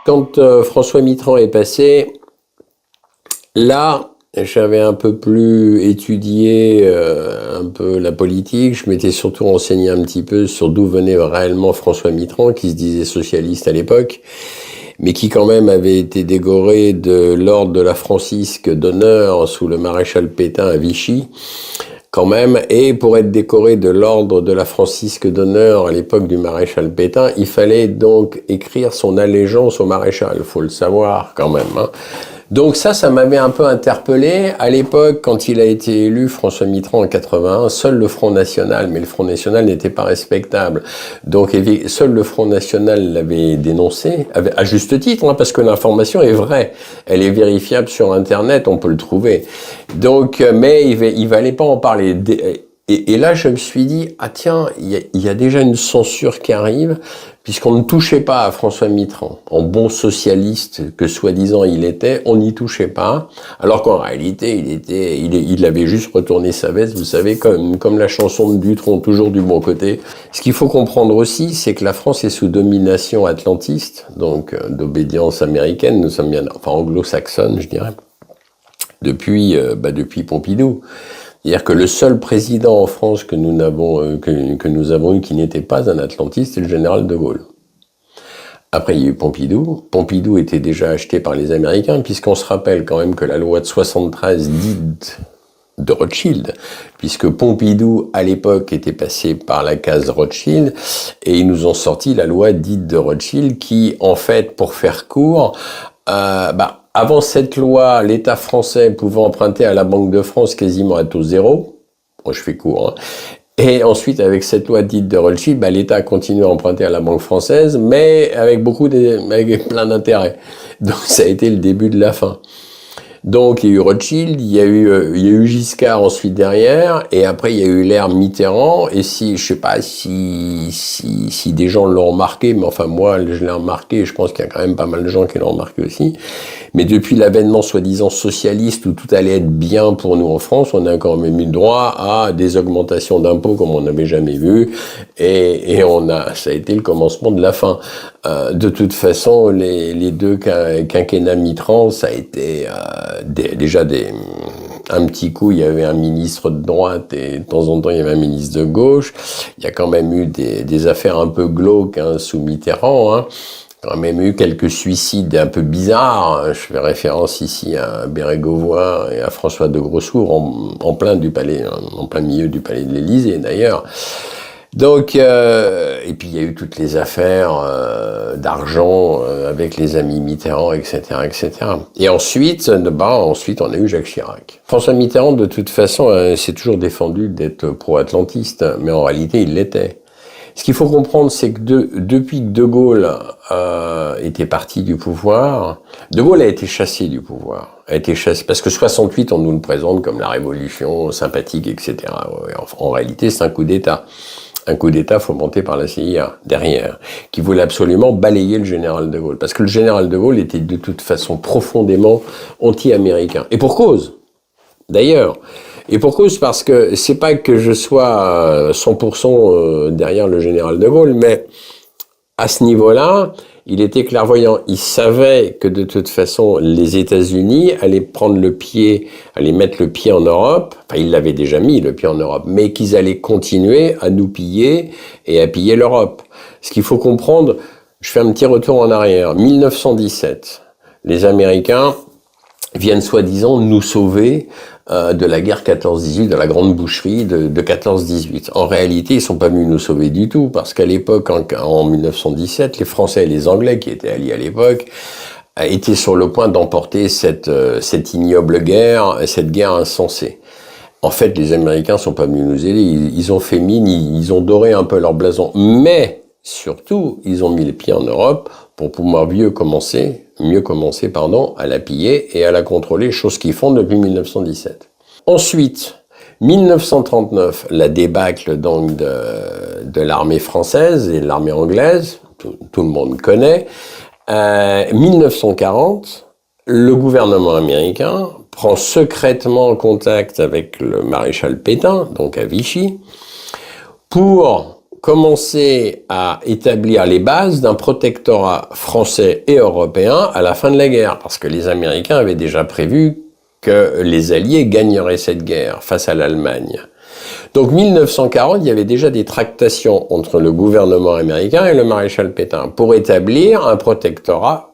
Quand François Mitterrand est passé, là, j'avais un peu plus étudié un peu la politique. Je m'étais surtout renseigné un petit peu sur d'où venait réellement François Mitterrand, qui se disait socialiste à l'époque, mais qui quand même avait été décoré de l'ordre de la Francisque d'honneur sous le maréchal Pétain à Vichy. Quand même, et pour être décoré de l'ordre de la Francisque d'honneur à l'époque du maréchal Pétain, il fallait donc écrire son allégeance au maréchal, faut le savoir quand même, hein. Donc ça m'avait un peu interpellé. À l'époque, quand il a été élu, François Mitterrand en 81, seul le Front National, mais le Front National n'était pas respectable. Donc seul le Front National l'avait dénoncé, à juste titre, hein, parce que l'information est vraie. Elle est vérifiable sur Internet, on peut le trouver. Donc, mais il valait pas en parler. Et là, je me suis dit, ah tiens, il y a déjà une censure qui arrive, puisqu'on ne touchait pas à François Mitterrand. En bon socialiste que soi-disant il était, on n'y touchait pas, alors qu'en réalité, il avait juste retourné sa veste, vous savez, comme la chanson de Dutronc, toujours du bon côté. Ce qu'il faut comprendre aussi, c'est que la France est sous domination atlantiste, donc d'obédience américaine, nous sommes bien, enfin anglo-saxonne, je dirais, depuis Pompidou. C'est-à-dire que le seul président en France que nous avons eu qui n'était pas un atlantiste, c'est le général de Gaulle. Après, il y a eu Pompidou. Pompidou était déjà acheté par les Américains, puisqu'on se rappelle quand même que la loi de 73 dite de Rothschild, puisque Pompidou, à l'époque, était passé par la case Rothschild, et ils nous ont sorti la loi dite de Rothschild, qui, en fait, pour faire court, avant cette loi, l'État français pouvait emprunter à la Banque de France quasiment à taux zéro. Bon, je fais court, hein. Et ensuite, avec cette loi dite de Rothschild, l'État a continué à emprunter à la Banque française, mais avec avec plein d'intérêts. Donc, ça a été le début de la fin. Donc, il y a eu Rothschild, il y a eu Giscard ensuite derrière, et après, il y a eu l'ère Mitterrand, et je sais pas si des gens l'ont remarqué, mais enfin, moi, je l'ai remarqué, et je pense qu'il y a quand même pas mal de gens qui l'ont remarqué aussi. Mais depuis l'avènement soi-disant socialiste où tout allait être bien pour nous en France, on a quand même eu droit à des augmentations d'impôts comme on n'avait jamais vu, et ça a été le commencement de la fin. De toute façon, les deux quinquennats Mitterrand, ça a été déjà un petit coup, il y avait un ministre de droite et de temps en temps il y avait un ministre de gauche. Il y a quand même eu des affaires un peu glauques, hein, sous Mitterrand, hein. Quand même eu quelques suicides un peu bizarres. Je fais référence ici à Bérégovoy et à François de Grossouvre en plein milieu du palais de l'Élysée d'ailleurs. Donc, et puis il y a eu toutes les affaires d'argent avec les amis Mitterrand, etc., etc. Et ensuite, on a eu Jacques Chirac. François Mitterrand, de toute façon, s'est toujours défendu d'être pro-atlantiste, mais en réalité, il l'était. Ce qu'il faut comprendre, c'est que depuis que De Gaulle était parti du pouvoir, De Gaulle a été chassé du pouvoir. A été chassé parce que 68, on nous le présente comme la révolution sympathique, etc. En réalité, c'est un coup d'État. Un coup d'État fomenté par la CIA, derrière, qui voulait absolument balayer le général de Gaulle. Parce que le général de Gaulle était de toute façon profondément anti-américain. Et pour cause, d'ailleurs. Et pour cause, parce que c'est pas que je sois 100% derrière le général de Gaulle, mais à ce niveau-là, il était clairvoyant. Il savait que de toute façon, les États-Unis allaient mettre le pied en Europe. Enfin, ils l'avaient déjà mis, le pied en Europe. Mais qu'ils allaient continuer à nous piller et à piller l'Europe. Ce qu'il faut comprendre, je fais un petit retour en arrière. 1917. Les Américains viennent soi-disant nous sauver de la guerre 14-18, de la grande boucherie de 14-18. En réalité, ils sont pas venus nous sauver du tout, parce qu'à l'époque, en 1917, les Français et les Anglais, qui étaient alliés à l'époque, étaient sur le point d'emporter cette ignoble guerre, cette guerre insensée. En fait, les Américains sont pas venus nous aider, ils ont fait mine, ils ont doré un peu leur blason, mais surtout, ils ont mis les pieds en Europe pour pouvoir mieux commencer, à la piller et à la contrôler, chose qu'ils font depuis 1917. Ensuite, 1939, la débâcle donc de l'armée française et de l'armée anglaise, tout le monde connaît. 1940, le gouvernement américain prend secrètement contact avec le maréchal Pétain, donc à Vichy, pour commencé à établir les bases d'un protectorat français et européen à la fin de la guerre, parce que les Américains avaient déjà prévu que les Alliés gagneraient cette guerre face à l'Allemagne. Donc 1940, il y avait déjà des tractations entre le gouvernement américain et le maréchal Pétain pour établir un protectorat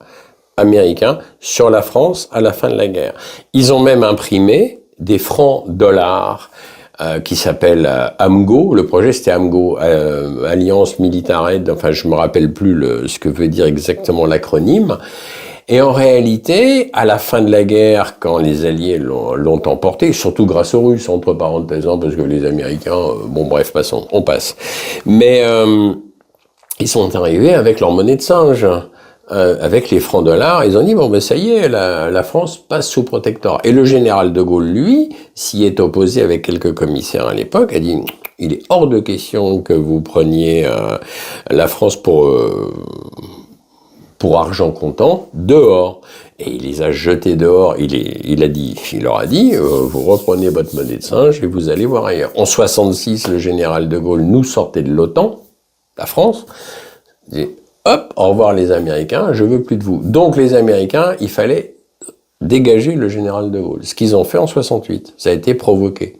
américain sur la France à la fin de la guerre. Ils ont même imprimé des francs dollars qui s'appelle AMGO. Le projet c'était AMGO, Alliance Militare Aid, enfin je me rappelle plus ce que veut dire exactement l'acronyme. Et en réalité, à la fin de la guerre, quand les Alliés l'ont emporté, surtout grâce aux Russes, entre parenthèses, parce que les Américains, bon bref, passons, on passe. Mais ils sont arrivés avec leur monnaie de singe. Avec les francs dollars, ils ont dit bon ben ça y est, la France passe sous protectorat. Et le général de Gaulle, lui, s'y est opposé avec quelques commissaires à l'époque, a dit il est hors de question que vous preniez la France pour argent comptant dehors. Et il les a jetés dehors. Il leur a dit vous reprenez votre monnaie de singe et vous allez voir ailleurs. En 66, le général de Gaulle nous sortait de l'OTAN, la France. Il dit, hop, au revoir les Américains, je veux plus de vous. Donc les Américains, il fallait dégager le général de Gaulle. Ce qu'ils ont fait en 68, ça a été provoqué.